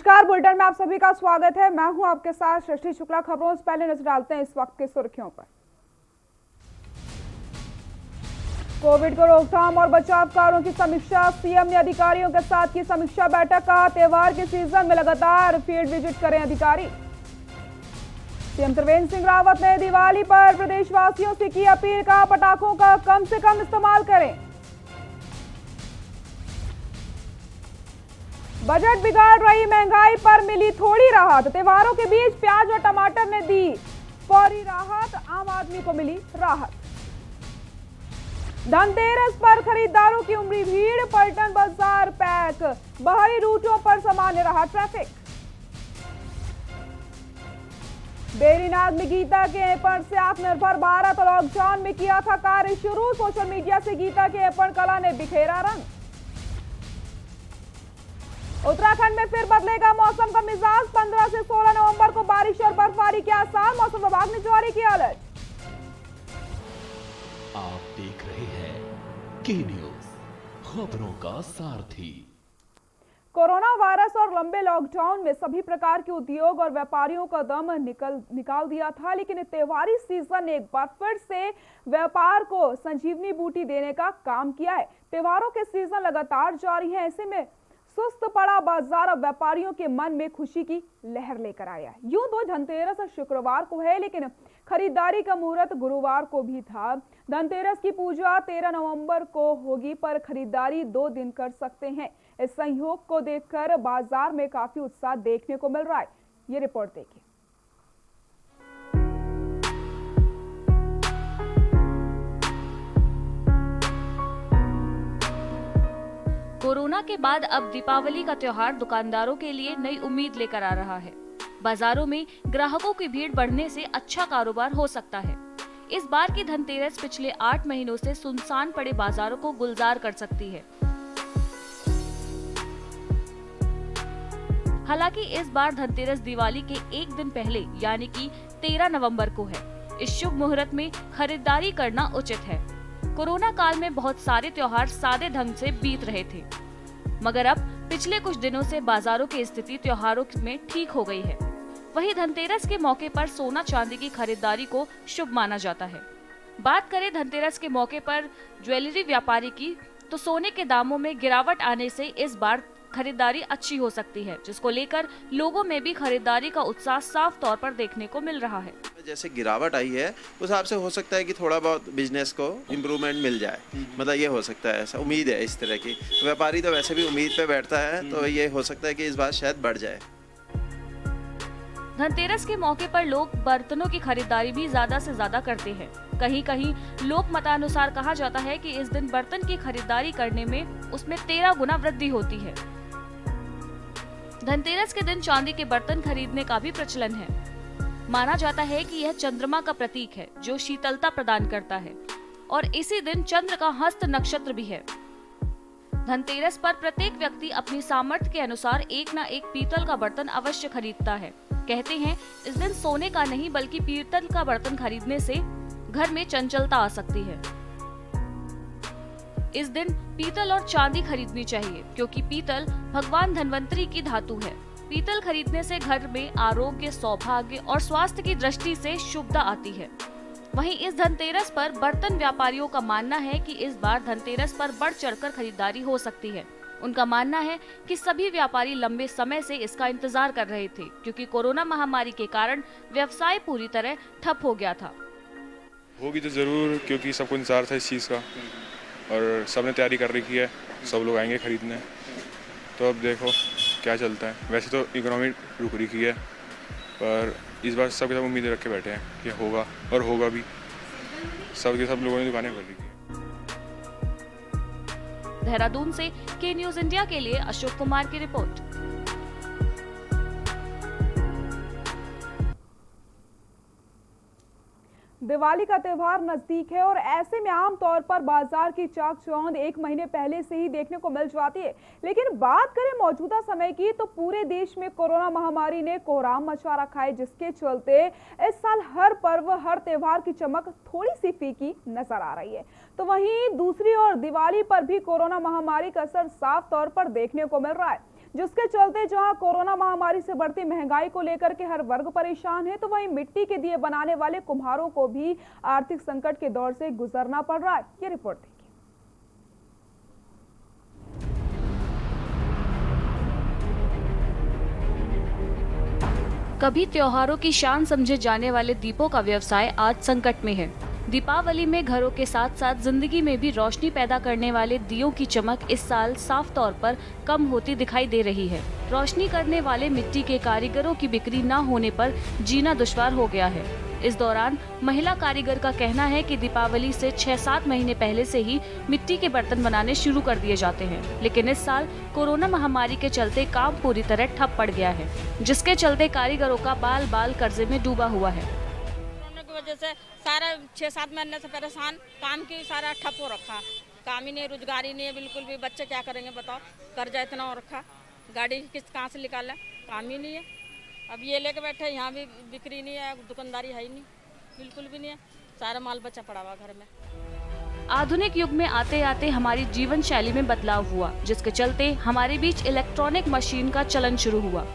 नमस्कार, बुलेटिन में आप सभी का स्वागत है। मैं हूं आपके साथ सृष्टि शुक्ला। खबरों से पहले नजर डालते हैं इस वक्त की सुर्खियों पर। कोविड को रोकथाम और बचाव कार्यों की समीक्षा। सीएम ने अधिकारियों के साथ की समीक्षा बैठक। कहा त्योहार के सीजन में लगातार फील्ड विजिट करें अधिकारी। सीएम त्रिवेंद्र सिंह रावत ने दिवाली पर प्रदेशवासियों से की अपील। कहा पटाखों का कम से कम इस्तेमाल करें। बजट बिगाड़ रही महंगाई पर मिली थोड़ी राहत। त्योहारों के बीच प्याज और टमाटर ने दी फौरी राहत। आम आदमी को मिली राहत। धनतेरस पर खरीदारों की उमड़ी भीड़। पलटन बाजार पैक। बाहरी रूटों पर सामान्य रहा ट्रैफिक। बेरीनाग में गीता के ऐपण से आत्मनिर्भर भारत। लॉकडाउन में किया था कार्य शुरू। सोशल मीडिया से गीता के ऐपण कला ने बिखेरा रंग। उत्तराखंड में फिर बदलेगा मौसम का मिजाज। 15 से 16 नवंबर को बारिश और बर्फबारी के आसार। मौसम विभाग ने जारी किया अलर्ट। आप देख रहे हैं के न्यूज, खबरों का सारथी। कोरोना वायरस और लंबे लॉकडाउन में सभी प्रकार के उद्योग और व्यापारियों का दम निकाल दिया था, लेकिन त्योहारी सीजन ने एक बार फिर से व्यापार को संजीवनी बूटी देने का काम किया है। त्योहारों के सीजन लगातार जारी है, ऐसे में सुस्त पड़ा बाजार अब व्यापारियों के मन में खुशी की लहर लेकर आया है। यूं तो धनतेरस शुक्रवार को है, लेकिन खरीदारी का मुहूर्त गुरुवार को भी था। धनतेरस की पूजा 13 नवंबर को होगी, पर खरीदारी 2 दिन कर सकते हैं। इस संयोग को देखकर बाजार में काफी उत्साह देखने को मिल रहा है। ये रिपोर्ट देखिए। कोरोना के बाद अब दीपावली का त्योहार दुकानदारों के लिए नई उम्मीद लेकर आ रहा है। बाजारों में ग्राहकों की भीड़ बढ़ने से अच्छा कारोबार हो सकता है। इस बार की धनतेरस पिछले 8 महीनों से सुनसान पड़े बाजारों को गुलजार कर सकती है। हालांकि इस बार धनतेरस दिवाली के एक दिन पहले यानी कि 13 नवंबर को है। इस शुभ मुहूर्त में खरीदारी करना उचित है। कोरोना काल में बहुत सारे त्योहार सादे ढंग से बीत रहे थे, मगर अब पिछले कुछ दिनों से बाजारों की स्थिति त्योहारों में ठीक हो गई है। वहीं धनतेरस के मौके पर सोना चांदी की खरीदारी को शुभ माना जाता है। बात करें धनतेरस के मौके पर ज्वेलरी व्यापारी की, तो सोने के दामों में गिरावट आने से इस बार खरीदारी अच्छी हो सकती है, जिसको लेकर लोगों में भी खरीदारी का उत्साह साफ तौर पर देखने को मिल रहा है। जैसे गिरावट आई है उस हिसाब से हो सकता है कि थोड़ा बहुत बिजनेस को इम्प्रूवमेंट मिल जाए, मतलब ये हो सकता है, ऐसा उम्मीद है। इस तरह की व्यापारी तो वैसे भी उम्मीद पे बैठता है, तो ये हो सकता है कि इस बार शायद बढ़ जाए। धनतेरस के मौके पर लोग बर्तनों की खरीदारी भी ज्यादा से ज्यादा करते हैं। कहीं कहीं लोक मतानुसार कहा जाता है कि इस दिन बर्तन की खरीदारी करने में उसमें 13 गुना वृद्धि होती है। धनतेरस के दिन चांदी के बर्तन खरीदने का भी प्रचलन है। माना जाता है कि यह चंद्रमा का प्रतीक है, जो शीतलता प्रदान करता है, और इसी दिन चंद्र का हस्त नक्षत्र भी है। धनतेरस पर प्रत्येक व्यक्ति अपनी सामर्थ्य के अनुसार एक न एक पीतल का बर्तन अवश्य खरीदता है। कहते हैं इस दिन सोने का नहीं बल्कि पीतल का बर्तन खरीदने से घर में चंचलता आ सकती है। इस दिन पीतल और चांदी खरीदनी चाहिए, क्योंकि पीतल भगवान धन्वंतरी की धातु है। पीतल खरीदने से घर में आरोग्य, सौभाग्य और स्वास्थ्य की दृष्टि से शुभता आती है। वहीं इस धनतेरस पर बर्तन व्यापारियों का मानना है कि इस बार धनतेरस पर बढ़ चढ़कर खरीदारी हो सकती है। उनका मानना है कि सभी व्यापारी लंबे समय से इसका इंतजार कर रहे थे, क्योंकि कोरोना महामारी के कारण व्यवसाय पूरी तरह ठप हो गया था। होगी तो जरूर, क्योंकि सबको इंतजार था इस चीज़ का और सबने तैयारी कर रखी है। सब लोग आएंगे खरीदने, तो अब देखो क्या चलता है। वैसे तो इकोनॉमी रुक रही है, पर इस बार सब उम्मीदें रख के बैठे हैं कि होगा, और होगा भी। सब लोगों ने दुकानें खोल रखी है। देहरादून से के न्यूज इंडिया के लिए अशोक कुमार की रिपोर्ट। दिवाली का त्योहार नजदीक है और ऐसे में आमतौर पर बाजार की चाक चौंध 1 महीने पहले से ही देखने को मिल जाती है। लेकिन बात करें मौजूदा समय की, तो पूरे देश में कोरोना महामारी ने कोहराम मचा रखा है, जिसके चलते इस साल हर पर्व, हर त्योहार की चमक थोड़ी सी फीकी नजर आ रही है। तो वहीं दूसरी ओर दिवाली पर भी कोरोना महामारी का असर साफ तौर पर देखने को मिल रहा है। जिसके चलते जहां कोरोना महामारी से बढ़ती महंगाई को लेकर के हर वर्ग परेशान है, तो वहीं मिट्टी के दिए बनाने वाले कुम्हारों को भी आर्थिक संकट के दौर से गुजरना पड़ रहा है। ये रिपोर्ट देखिए। कभी त्योहारों की शान समझे जाने वाले दीपों का व्यवसाय आज संकट में है। दीपावली में घरों के साथ साथ जिंदगी में भी रोशनी पैदा करने वाले दियों की चमक इस साल साफ तौर पर कम होती दिखाई दे रही है। रोशनी करने वाले मिट्टी के कारीगरों की बिक्री न होने पर जीना दुश्वार हो गया है। इस दौरान महिला कारीगर का कहना है कि दीपावली से 6-7 महीने पहले से ही मिट्टी के बर्तन बनाने शुरू कर दिए जाते हैं, लेकिन इस साल कोरोना महामारी के चलते काम पूरी तरह ठप पड़ गया है, जिसके चलते कारीगरों का बाल बाल कर्जे में डूबा हुआ है। कोरोना की वजह से सारा 6-7 महीने से परेशान, काम की सारा ठप हो रखा, काम ही नहीं, रोजगारी नहीं है बिल्कुल भी। बच्चे क्या करेंगे बताओ, कर्जा इतना हो रखा, गाड़ी की किस्त कहाँ से निकालें, काम ही नहीं है। अब ये लेके बैठे, यहाँ भी बिक्री नहीं है, दुकानदारी है ही नहीं, बिल्कुल भी नहीं है, सारा माल बचा पड़ा हुआ घर में। आधुनिक युग में आते आते हमारी जीवन शैली में बदलाव हुआ, जिसके चलते हमारे बीच इलेक्ट्रॉनिक मशीन का चलन शुरू हुआ।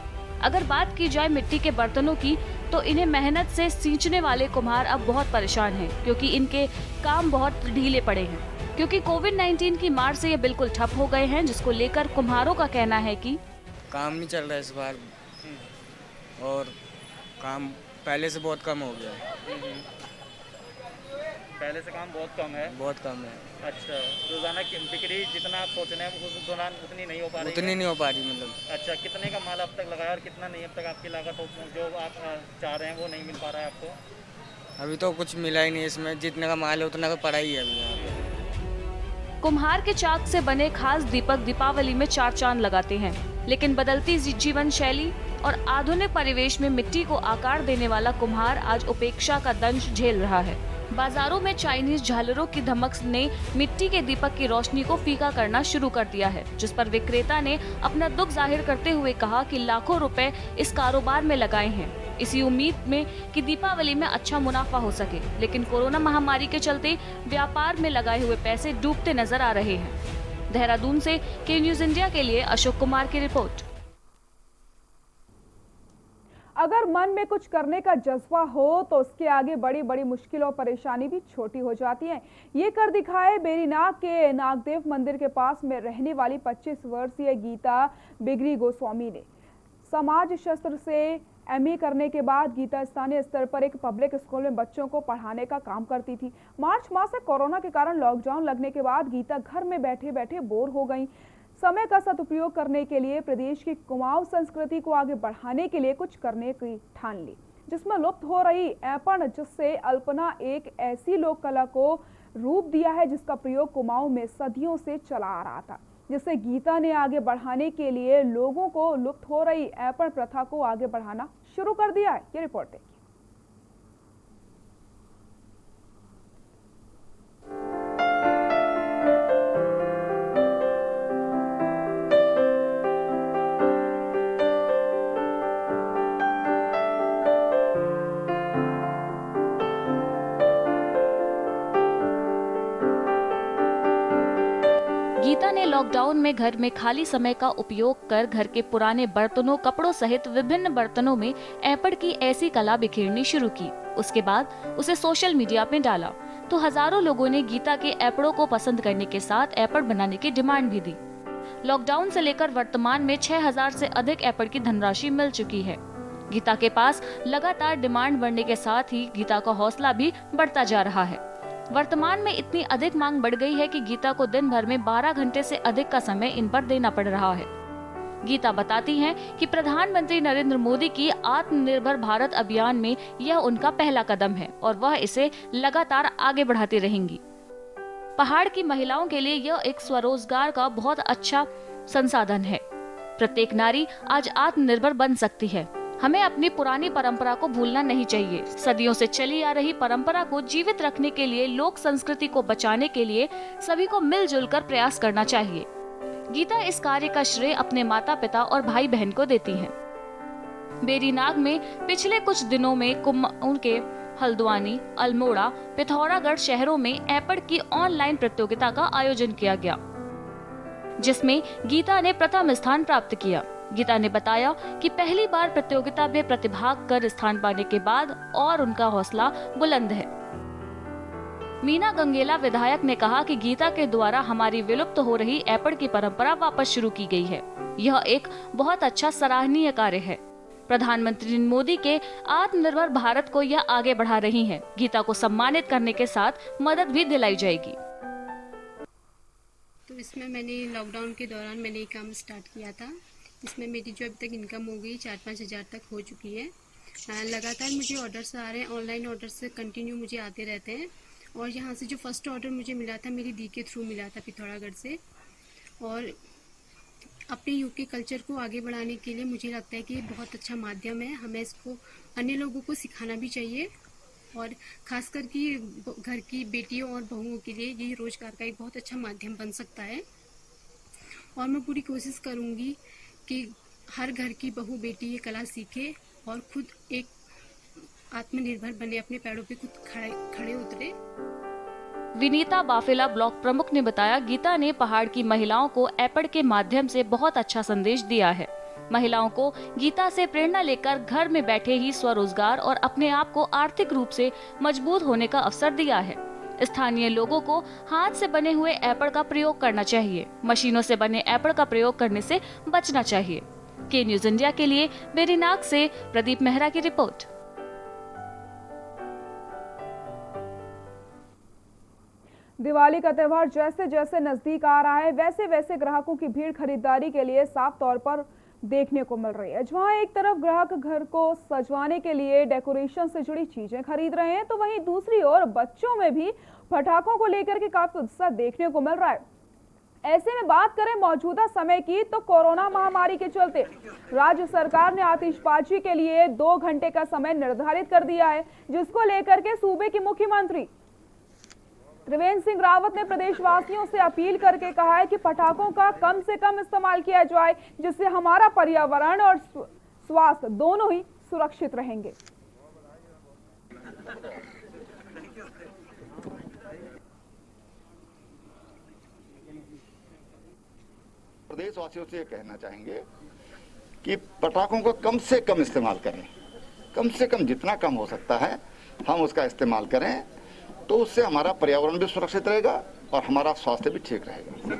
अगर बात की जाए मिट्टी के बर्तनों की, तो इन्हें मेहनत से सींचने वाले कुम्हार अब बहुत परेशान हैं, क्योंकि इनके काम बहुत ढीले पड़े हैं। क्योंकि कोविड-19 की मार से ये बिल्कुल ठप हो गए हैं, जिसको लेकर कुम्हारों का कहना है कि काम नहीं चल रहा है इस बार, और काम पहले से बहुत कम हो गया है। पहले से काम बहुत कम है। बहुत कम है। अच्छा, रोजाना की बिक्री जितना आप सोच रहे हैं उस दौरान उतनी नहीं हो पा रही? उतनी नहीं हो पा रही मतलब। अच्छा, कितने का माल अब तक लगाया और कितना नहीं अब तक आपकी लागत जो आप चाह रहे हैं वो नहीं मिल पा रहा है आपको? अभी तो कुछ मिला ही नहीं इसमें, जितने का माल है उतना का पड़ा ही है अभी यहाँ पे। कुम्हार के चाक से बने खास दीपक दीपावली में 4 चांद लगाते हैं, लेकिन बदलती जीवन शैली और आधुनिक परिवेश में मिट्टी को आकार देने वाला कुम्हार आज उपेक्षा का दंश झेल रहा है। बाजारों में चाइनीज झालरों की धमक ने मिट्टी के दीपक की रोशनी को फीका करना शुरू कर दिया है, जिस पर विक्रेता ने अपना दुख जाहिर करते हुए कहा कि लाखों रुपए इस कारोबार में लगाए हैं, इसी उम्मीद में कि दीपावली में अच्छा मुनाफा हो सके, लेकिन कोरोना महामारी के चलते व्यापार में लगाए हुए पैसे डूबते नजर आ रहे हैं। देहरादून से के न्यूज इंडिया के लिए अशोक कुमार की रिपोर्ट। अगर मन में कुछ करने का जज्बा हो तो उसके आगे बड़ी बड़ी मुश्किल और परेशानी भी छोटी हो जाती है। ये कर दिखाए बेरीनाग के नागदेव मंदिर के पास में रहने वाली 25 वर्षीय गीता बिगरी गोस्वामी ने। समाज शास्त्र से एमए करने के बाद गीता स्थानीय स्तर पर एक पब्लिक स्कूल में बच्चों को पढ़ाने का काम करती थी। मार्च माह से कोरोना के कारण लॉकडाउन लगने के बाद गीता घर में बैठे बैठे बोर हो गई। समय का सदुपयोग करने के लिए प्रदेश की कुमाऊं संस्कृति को आगे बढ़ाने के लिए कुछ करने की ठान ली, जिसमें लुप्त हो रही ऐपण, जिससे अल्पना एक ऐसी लोक कला को रूप दिया है जिसका प्रयोग कुमाऊं में सदियों से चला आ रहा था, जिसे गीता ने आगे बढ़ाने के लिए लोगों को लुप्त हो रही ऐपण प्रथा को आगे बढ़ाना शुरू कर दिया है। ये रिपोर्ट देखिए। गीता ने लॉकडाउन में घर में खाली समय का उपयोग कर घर के पुराने बर्तनों, कपड़ों सहित विभिन्न बर्तनों में ऐपड़ की ऐसी कला बिखेरनी शुरू की। उसके बाद उसे सोशल मीडिया में डाला तो हजारों लोगों ने गीता के ऐपड़ों को पसंद करने के साथ ऐपड़ बनाने की डिमांड भी दी। लॉकडाउन से लेकर वर्तमान में 6000 से अधिक ऐपड़ की धनराशि मिल चुकी है। गीता के पास लगातार डिमांड बढ़ने के साथ ही गीता का हौसला भी बढ़ता जा रहा है। वर्तमान में इतनी अधिक मांग बढ़ गई है कि गीता को दिन भर में 12 घंटे से अधिक का समय इन पर देना पड़ रहा है। गीता बताती हैं कि प्रधानमंत्री नरेंद्र मोदी की आत्मनिर्भर भारत अभियान में यह उनका पहला कदम है और वह इसे लगातार आगे बढ़ाती रहेंगी। पहाड़ की महिलाओं के लिए यह एक स्वरोजगार का बहुत अच्छा संसाधन है। प्रत्येक नारी आज आत्मनिर्भर बन सकती है। हमें अपनी पुरानी परंपरा को भूलना नहीं चाहिए। सदियों से चली आ रही परंपरा को जीवित रखने के लिए, लोक संस्कृति को बचाने के लिए सभी को मिलजुल कर प्रयास करना चाहिए। गीता इस कार्य का श्रेय अपने माता पिता और भाई बहन को देती हैं। बेरीनाग में पिछले कुछ दिनों में कुमाऊं के हल्द्वानी, अल्मोड़ा, पिथौरागढ़ शहरों में ऐपड़ की ऑनलाइन प्रतियोगिता का आयोजन किया गया। जिसमें गीता ने प्रथम स्थान प्राप्त किया। गीता ने बताया कि पहली बार प्रतियोगिता में प्रतिभाग कर स्थान पाने के बाद और उनका हौसला बुलंद है। मीना गंगेला विधायक ने कहा कि गीता के द्वारा हमारी विलुप्त हो रही ऐपड़ की परंपरा वापस शुरू की गई है। यह एक बहुत अच्छा सराहनीय कार्य है। प्रधानमंत्री मोदी के आत्मनिर्भर भारत को यह आगे बढ़ा रही हैं। गीता को सम्मानित करने के साथ मदद भी दिलाई जाएगी। तो इसमें मैंने लॉकडाउन के दौरान मैंने ये काम स्टार्ट किया था। इसमें मेरी जो अभी तक इनकम हो गई 4-5 हज़ार तक हो चुकी है। लगातार मुझे ऑर्डर्स आ रहे हैं, ऑनलाइन ऑर्डर्स कंटिन्यू मुझे आते रहते हैं। और यहाँ से जो फर्स्ट ऑर्डर मुझे मिला था मेरी दी के थ्रू मिला था पिथौरागढ़ से। और अपने यूके कल्चर को आगे बढ़ाने के लिए मुझे लगता है कि ये बहुत अच्छा माध्यम है। हमें इसको अन्य लोगों को सिखाना भी चाहिए और खासकर कि घर की बेटियों और बहुओं के लिए ये रोजगार का एक बहुत अच्छा माध्यम बन सकता है। और मैं पूरी कोशिश करूँगी कि हर घर की बहू बेटी ये कला सीखे और खुद एक आत्मनिर्भर बने, अपने पैरों पे खुद खड़े उतरे। विनीता बाफेला ब्लॉक प्रमुख ने बताया, गीता ने पहाड़ की महिलाओं को ऐपड़ के माध्यम से बहुत अच्छा संदेश दिया है। महिलाओं को गीता से प्रेरणा लेकर घर में बैठे ही स्वरोजगार और अपने आप को आर्थिक रूप से मजबूत होने का अवसर दिया है। स्थानीय लोगों को हाथ से बने हुए ऐपड़ का प्रयोग करना चाहिए। मशीनों से बने ऐपड़ का प्रयोग करने से बचना चाहिए। के न्यूज इंडिया के लिए वेरीनाग से प्रदीप मेहरा की रिपोर्ट। दिवाली का त्यौहार जैसे जैसे नजदीक आ रहा है वैसे वैसे ग्राहकों की भीड़ खरीदारी के लिए साफ तौर पर देखने को मिल रही है। जहां एक तरफ ग्राहक घर को सजवाने के लिए डेकोरेशन से जुड़ी चीजें खरीद रहे हैं, तो वहीं दूसरी ओर बच्चों में भी पटाखों को लेकर के काफी उत्साह देखने को मिल रहा है। ऐसे में बात करें मौजूदा समय की, तो कोरोना महामारी के चलते राज्य सरकार ने आतिशबाजी के लिए 2 घंटे का समय निर्धारित कर दिया है, जिसको लेकर के सूबे के मुख्यमंत्री त्रिवेंद्र सिंह रावत ने प्रदेशवासियों से अपील करके कहा है कि पटाखों का कम से कम इस्तेमाल किया जाए, जिससे हमारा पर्यावरण और स्वास्थ्य दोनों ही सुरक्षित रहेंगे। प्रदेशवासियों से ये कहना चाहेंगे कि पटाखों का कम से कम इस्तेमाल करें। कम से कम जितना कम हो सकता है हम उसका इस्तेमाल करें, तो उससे हमारा पर्यावरण भी सुरक्षित रहेगा और हमारा स्वास्थ्य भी ठीक रहेगा।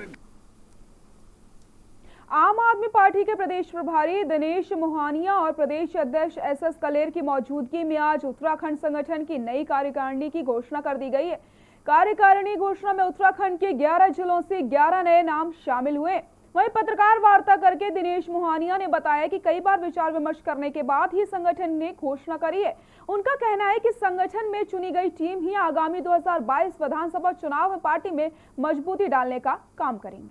आम आदमी पार्टी के प्रदेश प्रभारी दिनेश मोहानिया और प्रदेश अध्यक्ष एस कलेर की मौजूदगी में आज उत्तराखंड संगठन की नई कार्यकारिणी की घोषणा कर दी गई है। कार्यकारिणी घोषणा में उत्तराखंड के 11 जिलों से 11 नए नाम शामिल हुए। वहीं पत्रकार वार्ता करके दिनेश मोहानिया ने बताया कि कई बार विचार विमर्श करने के बाद ही संगठन ने घोषणा करी है। उनका कहना है कि संगठन में चुनी गई टीम ही आगामी 2022 विधानसभा चुनाव में पार्टी में मजबूती डालने का काम करेंगी।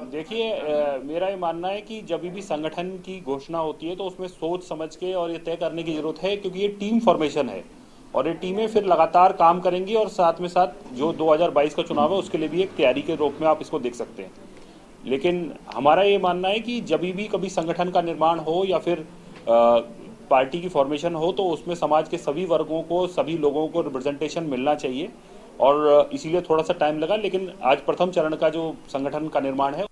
देखिए, मेरा ये मानना है कि जब भी संगठन की घोषणा होती है तो उसमें सोच समझ के और ये तय करने की जरूरत है, क्योंकि ये टीम फॉर्मेशन है और ये टीमें फिर लगातार काम करेंगी और साथ में साथ जो 2022 का चुनाव है उसके लिए भी एक तैयारी के रूप में आप इसको देख सकते हैं। लेकिन हमारा ये मानना है कि जब भी कभी संगठन का निर्माण हो या फिर पार्टी की फॉर्मेशन हो, तो उसमें समाज के सभी वर्गों को, सभी लोगों को रिप्रेजेंटेशन मिलना चाहिए और इसीलिए थोड़ा सा टाइम लगा। लेकिन आज प्रथम चरण का जो संगठन का निर्माण है।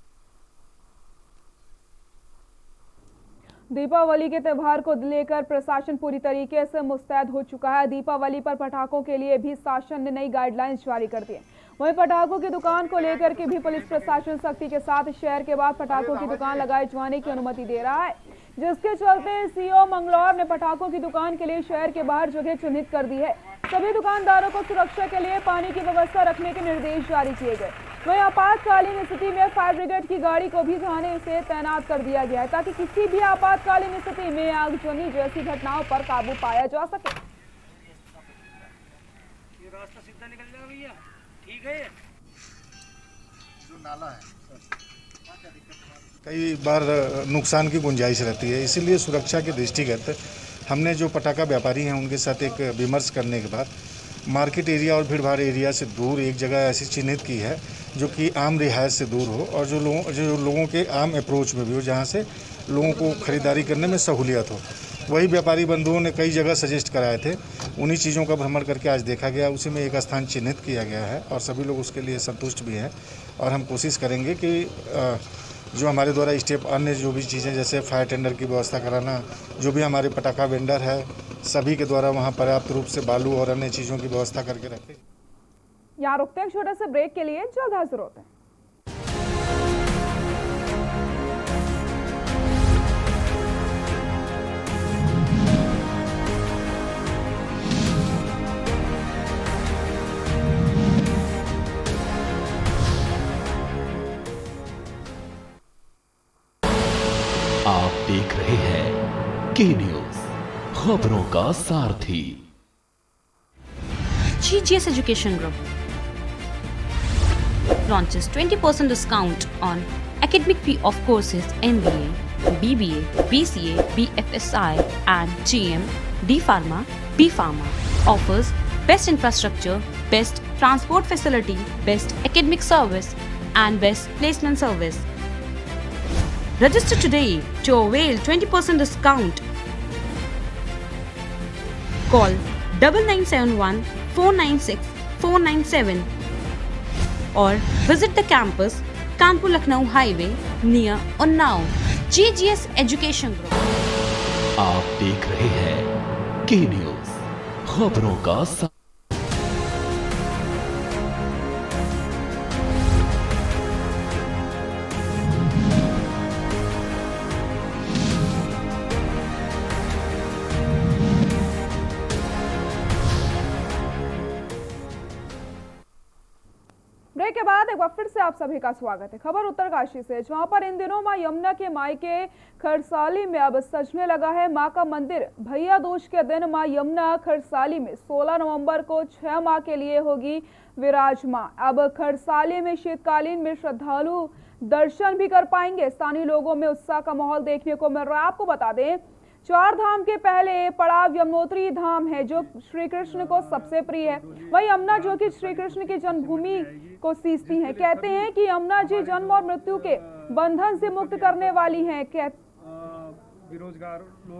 दीपावली के त्यौहार को लेकर प्रशासन पूरी तरीके से मुस्तैद हो चुका है। दीपावली पर पटाखों के लिए भी शासन ने नई गाइडलाइंस जारी कर दी है। वहीं पटाखों की दुकान को लेकर के भी पुलिस प्रशासन सख्ती के साथ शहर के बाद पटाखों की दुकान लगाए जाने की अनुमति दे रहा है, जिसके चलते सीओ मंगलौर ने पटाखों की दुकान के लिए शहर के बाहर जगह चिन्हित कर दी है। सभी दुकानदारों को सुरक्षा के लिए पानी की व्यवस्था रखने के निर्देश जारी किए गए। वहीं आपातकालीन स्थिति में फायर ब्रिगेड की गाड़ी को भी थाने से तैनात कर दिया गया है, ताकि किसी भी आपातकालीन स्थिति में आगजनी जैसी घटनाओं पर काबू पाया जा सके। ये रास्ता सीधा निकल जाएगा भैया, ठीक है। जो नाला है कई बार नुकसान की गुंजाइश रहती है, इसीलिए सुरक्षा के दृष्टिगत हमने जो पटाखा व्यापारी हैं उनके साथ एक विमर्श करने के बाद मार्केट एरिया और भीड़ भाड़ एरिया से दूर एक जगह ऐसी चिन्हित की है जो कि आम रिहायश से दूर हो और जो लोगों के आम अप्रोच में भी हो, जहाँ से लोगों को ख़रीदारी करने में सहूलियत हो। वही व्यापारी बंधुओं ने कई जगह सजेस्ट कराए थे, उन्हीं चीज़ों का भ्रमण करके आज देखा गया, उसी में एक स्थान चिन्हित किया गया है और सभी लोग उसके लिए संतुष्ट भी हैं। और हम कोशिश करेंगे कि जो हमारे द्वारा स्टेप अन्य जो भी चीज़ें जैसे फायर टेंडर की व्यवस्था कराना, जो भी हमारे पटाखा वेंडर है सभी के द्वारा वहाँ पर्याप्त रूप से बालू और अन्य चीज़ों की व्यवस्था करके रखें। यहाँ रुकते हैं छोटे से ब्रेक के लिए, जल्द हाजिर होते हैं। आप देख रहे हैं के न्यूज, खबरों का सारथी। GGS Education Group launches 20% discount on academic fee of courses MBA, BBA, BCA, BFSI and GM, D Pharma, B Pharma. Offers best infrastructure, best transport facility, best academic service and best placement service. Register today to avail 20% discount. Call 9971 496 497 or visit the campus Kanpur Lucknow Highway near Unnao. GGS Education Group. आप देख रहे हैं के news, खबरों का सारथी। Break के बाद एक बार फिर से आप सभी का स्वागत है। खबर उत्तरकाशी से, जहां पर इन दिनों मां यमुना के मायके खरसाली में अब सजने लगा है मां का मंदिर। भैया दूज के दिन मां यमुना खरसाली में 16 नवंबर को 6 माह के लिए होगी विराजमान। अब खरसाली में शीतकालीन में श्रद्धालु दर्शन भी कर पाएंगे। स्थानीय लोगों में उत्साह का माहौल देखने को मिल रहा है। आपको बता दें, 4 धाम के पहले पड़ाव यमुनोत्री धाम है जो श्री कृष्ण को सबसे प्रिय है। वही यमुना जो कि श्री कृष्ण की जन्मभूमि को सींचती हैं। कहते हैं कि यमुना जी जन्म और मृत्यु के बंधन से मुक्त करने वाली हैं।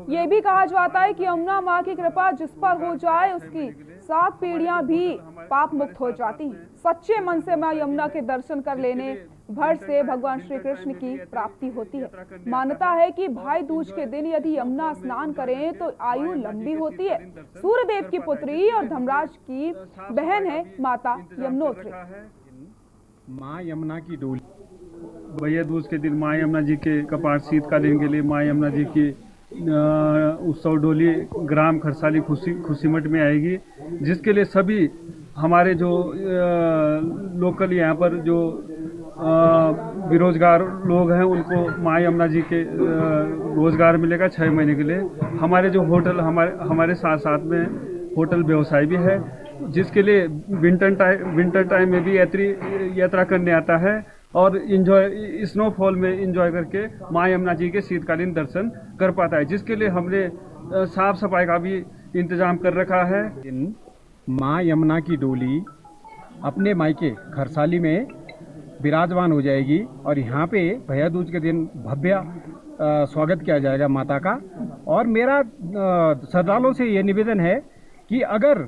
ये भी कहा जाता है कि यमुना माँ की कृपा जिस पर हो जाए उसकी 7 पीढ़ियां भी पाप मुक्त हो जाती हैं। सच्चे मन से माँ यमुना के दर्शन कर लेने भर से भगवान श्री कृष्ण की प्राप्ति होती है। मान्यता है कि भाई दूज के दिन यदि यमुना स्नान करें तो आयु लंबी होती है। सूर्य देव की पुत्री और धर्मराज की बहन है माता यमुनोत्री। माँ यमुना की डोली भैया दूज के दिन माँ यमुना जी के कपाट शीतकालीन के लिए माँ यमुना जी की उत्सव डोली ग्राम खरसाली खुशीमठ में आएगी, जिसके लिए सभी हमारे जो लोकल यहाँ पर जो बेरोजगार लोग हैं उनको माँ यमुना जी के रोजगार मिलेगा 6 महीने के लिए। हमारे जो होटल हमारे साथ में होटल व्यवसाय भी है, जिसके लिए विंटर टाइम में भी यात्रा करने आता है और स्नोफॉल में एंजॉय करके माँ यमुना जी के शीतकालीन दर्शन कर पाता है, जिसके लिए हमने साफ सफाई का भी इंतजाम कर रखा है। माँ यमुना की डोली अपने मायके खरसाली में विराजमान हो जाएगी और यहाँ पे भैया दूज के दिन भव्य स्वागत किया जाएगा माता का। और मेरा श्रद्धालुओं से ये निवेदन है कि अगर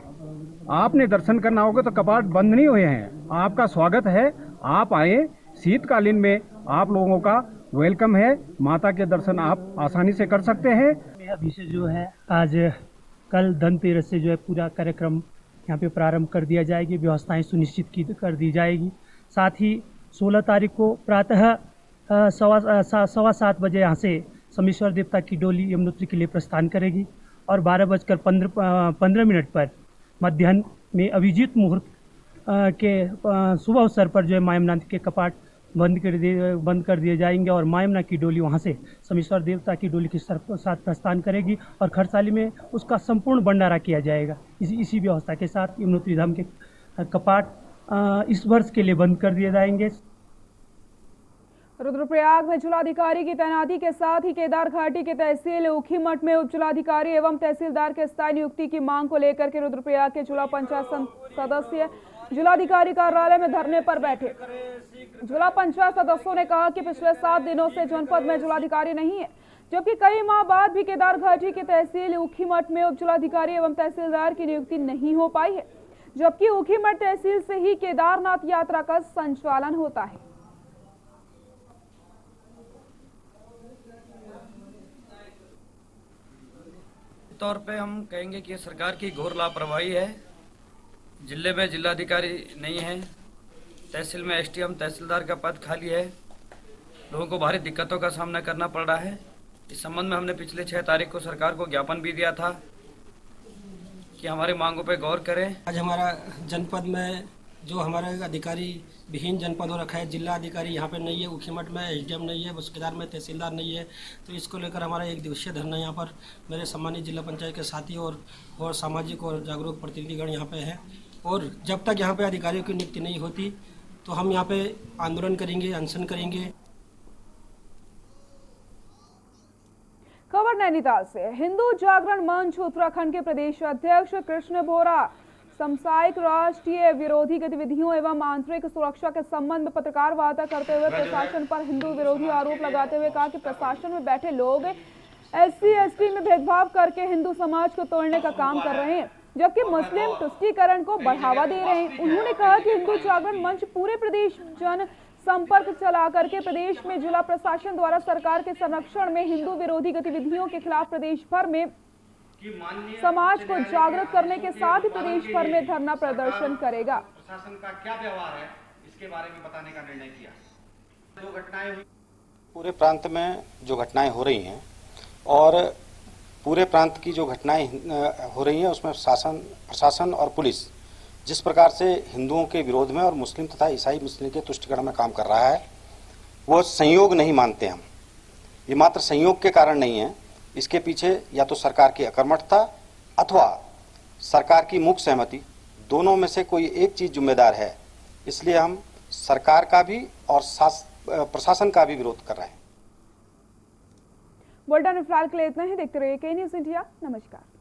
आपने दर्शन करना होगा तो कपाट बंद नहीं हुए हैं, आपका स्वागत है, आप आए। शीतकालीन में आप लोगों का वेलकम है, माता के दर्शन आप आसानी से कर सकते हैं। अभी से जो है आज कल धनतेरस से जो है पूरा कार्यक्रम यहाँ पे प्रारंभ कर दिया जाएगी, व्यवस्थाएं सुनिश्चित कर दी जाएगी। साथ ही 16 तारीख को प्रातः 7:15 बजे यहाँ से समेश्वर देवता की डोली यमुनोत्री के लिए प्रस्थान करेगी और 12:15 पर मध्याह्न में अभिजीत मुहूर्त के शुभ अवसर पर जो है माँ यमुना के कपाट बंद कर दिए जाएंगे और माँ यमुना की डोली वहाँ से समेश्वर देवता की डोली के साथ प्रस्थान करेगी और खरसाली में उसका संपूर्ण भंडारा किया जाएगा। इसी व्यवस्था के साथ यमुनोत्री धाम के कपाट इस वर्ष के लिए बंद कर दिए जाएंगे। रुद्रप्रयाग में जिलाधिकारी की तैनाती के साथ ही केदार घाटी के तहसील ऊखीमठ में उप जिलाधिकारी एवं तहसीलदार के स्थायी नियुक्ति की मांग को लेकर के रुद्रप्रयाग के जिला पंचायत सदस्य जिलाधिकारी कार्यालय में धरने पर बैठे। जिला पंचायत सदस्यों ने कहा कि पिछले 7 दिनों से जनपद में जिलाधिकारी नहीं है, जबकि कई माह बाद भी केदार घाटी के तहसील ऊखीमठ में उप जिलाधिकारी एवं तहसीलदार की नियुक्ति नहीं हो पाई है, जबकि ऊखीमठ तहसील से ही केदारनाथ यात्रा का संचालन होता है। तौर पे हम कहेंगे कि सरकार की घोर लापरवाही है। जिले में जिलाधिकारी नहीं है, तहसील में एसडीएम तहसीलदार का पद खाली है, लोगों को भारी दिक्कतों का सामना करना पड़ रहा है। इस संबंध में हमने पिछले 6 तारीख को सरकार को ज्ञापन भी दिया था कि हमारी मांगों पर गौर करें। आज हमारा जनपद में जो हमारे अधिकारी विहीन जनपद हो रखा है, जिला अधिकारी यहाँ पे नहीं है, ऊखीमठ में एसडीएम नहीं है, बसकेदार में तहसीलदार नहीं है, तो इसको लेकर हमारा 1 दिवसीय धरना यहाँ पर मेरे सम्मानित जिला पंचायत के साथी और सामाजिक और जागरूक प्रतिनिधिगण यहाँ पे हैं। और जब तक यहाँ पे अधिकारियों की नियुक्ति नहीं होती तो हम यहाँ पे आंदोलन करेंगे, अनशन करेंगे। खबर नैनीताल से। हिंदू जागरण मंच उत्तराखंड के प्रदेश अध्यक्ष कृष्ण बोरा सामुदायिक राष्ट्रीय विरोधी गतिविधियों एवं आंतरिक सुरक्षा के संबंध में पत्रकार वार्ता करते हुए प्रशासन पर हिंदू विरोधी आरोप लगाते हुए कहा कि प्रशासन में बैठे लोग SC/ST में भेदभाव करके हिंदू समाज को तोड़ने का काम कर रहे हैं, जबकि मुस्लिम तुष्टीकरण को बढ़ावा दे रहे हैं। उन्होंने कहा कि हिंदू जागरण मंच पूरे प्रदेश जन संपर्क चला करके प्रदेश में जिला प्रशासन द्वारा सरकार के संरक्षण में हिंदू विरोधी गतिविधियों के खिलाफ प्रदेश भर में समाज को जागृत करने के साथ ही प्रदेश भर में धरना प्रदर्शन करेगा। प्रशासन का क्या व्यवहार है इसके बारे में बताने का निर्णय किया। जो घटनाएं हुई पूरे प्रांत में जो घटनाएं हो रही हैं और पूरे प्रांत की जो घटनाएं हो रही हैं उसमें प्रशासन और पुलिस जिस प्रकार से हिंदुओं के विरोध में और मुस्लिम तथा ईसाई मुस्लिम के तुष्टिकरण में काम कर रहा है, वो संयोग नहीं मानते हम। ये मात्र संयोग के कारण नहीं है, इसके पीछे या तो सरकार की अकर्मठता अथवा सरकार की मूक सहमति, दोनों में से कोई एक चीज जिम्मेदार है। इसलिए हम सरकार का भी और प्रशासन का भी विरोध कर रहे हैं। बुलेटिन में फिलहाल के लिए इतना ही। देखते रहिए के न्यूज़ इंडिया। नमस्कार।